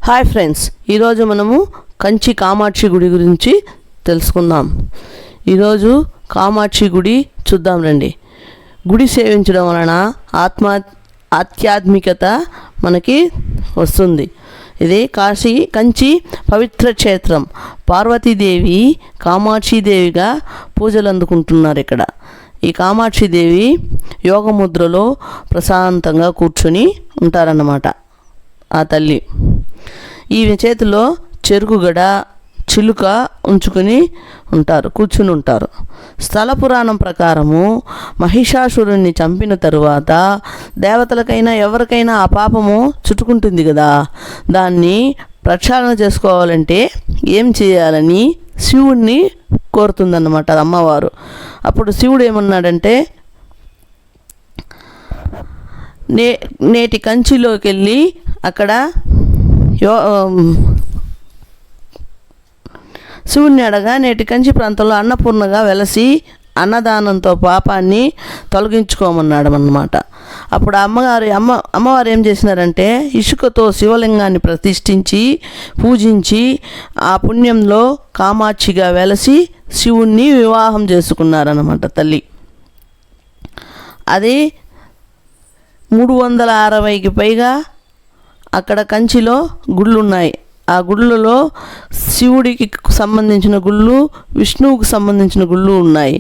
Hi friends, ఈరోజు మనము కంచి కామాక్షి గుడి గురించి తెలుసుకుందాం. ఈరోజు కామాక్షి గుడి చూద్దాం రండి. గుడి సేవించడం వలన ఆధ్యాత్మికత మనకి వస్తుంది. ఇది కంచి పవిత్ర క్షేత్రం. పార్వతీదేవి కామాక్షిదేవిగా పూజలు అందుకుంటున్నారు ఇక్కడ. ఈ కామాక్షిదేవి యోగముద్రలో ప్రశాంతంగా కూర్చొని ఉంటారన్నమాట. ఆ తల్లి ఈమె చేతిలో చెరుకుగడ చిలుక ఉంచుకొని కూర్చుని ఉంటారు. స్థల పురాణం ప్రకారము మహిషాసురుణ్ణి చంపిన తరువాత దేవతలకైనా ఎవరికైనా ఆ పాపము చుట్టుకుంటుంది కదా, దాన్ని ప్రక్షాళన చేసుకోవాలంటే ఏం చేయాలని శివుణ్ణి కోరుతుందన్నమాట అమ్మవారు. అప్పుడు శివుడు ఏమన్నాడంటే, నేటి కంచిలోకి వెళ్ళి అక్కడ శివుణ్ణి అడగా నేటి కంచి ప్రాంతంలో అన్నపూర్ణగా వెలసి అన్నదానంతో పాపాన్ని తొలగించుకోమన్నాడు అన్నమాట. అప్పుడు అమ్మవారు ఏం చేసినారంటే, ఇసుకతో శివలింగాన్ని ప్రతిష్ఠించి పూజించి ఆ పుణ్యంలో కామాక్షిగా వెలసి శివుణ్ణి వివాహం చేసుకున్నారన్నమాట తల్లి. అది 360కి పైగా అక్కడ కంచిలో గుళ్ళు ఉన్నాయి. ఆ గుళ్ళలో శివుడికి సంబంధించిన గుళ్ళు, విష్ణువుకు సంబంధించిన గుళ్ళు ఉన్నాయి.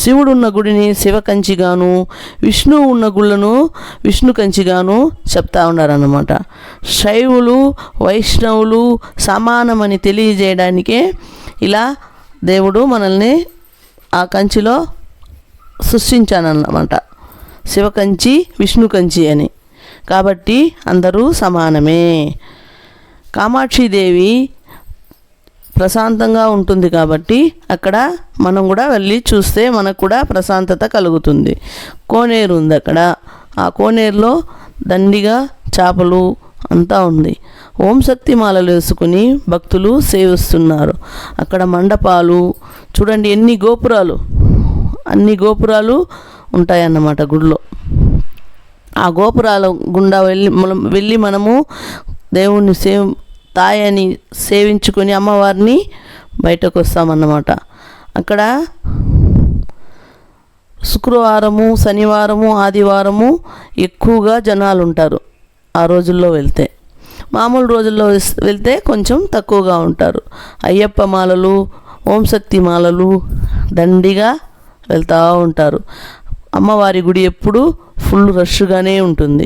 శివుడు ఉన్న గుడిని శివ కంచిగాను, విష్ణువు ఉన్న గుళ్ళను విష్ణు కంచిగాను చెప్తా ఉన్నారన్నమాట. శైవులు వైష్ణవులు సమానమని తెలియజేయడానికే ఇలా దేవుడు మనల్ని ఆ కంచిలో సృష్టించానన్నమాట. శివ కంచి విష్ణు కంచి అని. కాబట్టి అందరూ సమానమే. కామాక్షిదేవి ప్రశాంతంగా ఉంటుంది కాబట్టి అక్కడ మనం కూడా వెళ్ళి చూస్తే మనకు కూడా ప్రశాంతత కలుగుతుంది. కోనేరు ఉంది అక్కడ. ఆ కోనేరులో దండిగా చేపలు అంతా ఉంది. ఓం శక్తి మాలలు వేసుకుని భక్తులు సేవిస్తున్నారు. అక్కడ మండపాలు చూడండి, అన్ని గోపురాలు ఉంటాయన్నమాట గుడిలో. ఆ గోపురాల గుండా వెళ్ళి మనము దేవుణ్ణి తాయని సేవించుకొని అమ్మవారిని బయటకు వస్తామన్నమాట. అక్కడ శుక్రవారము, శనివారము, ఆదివారము ఎక్కువగా జనాలు ఉంటారు. ఆ రోజుల్లో వెళ్తే, మామూలు రోజుల్లో వెళ్తే కొంచెం తక్కువగా ఉంటారు. అయ్యప్ప మాలలు, ఓం శక్తి మాలలు దండిగా వెళ్తూ ఉంటారు. అమ్మవారి గుడి ఎప్పుడు ఫుల్ రష్గానే ఉంటుంది.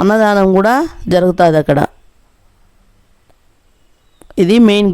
అన్నదానం కూడా జరుగుతుంది అక్కడ. ఇది మెయిన్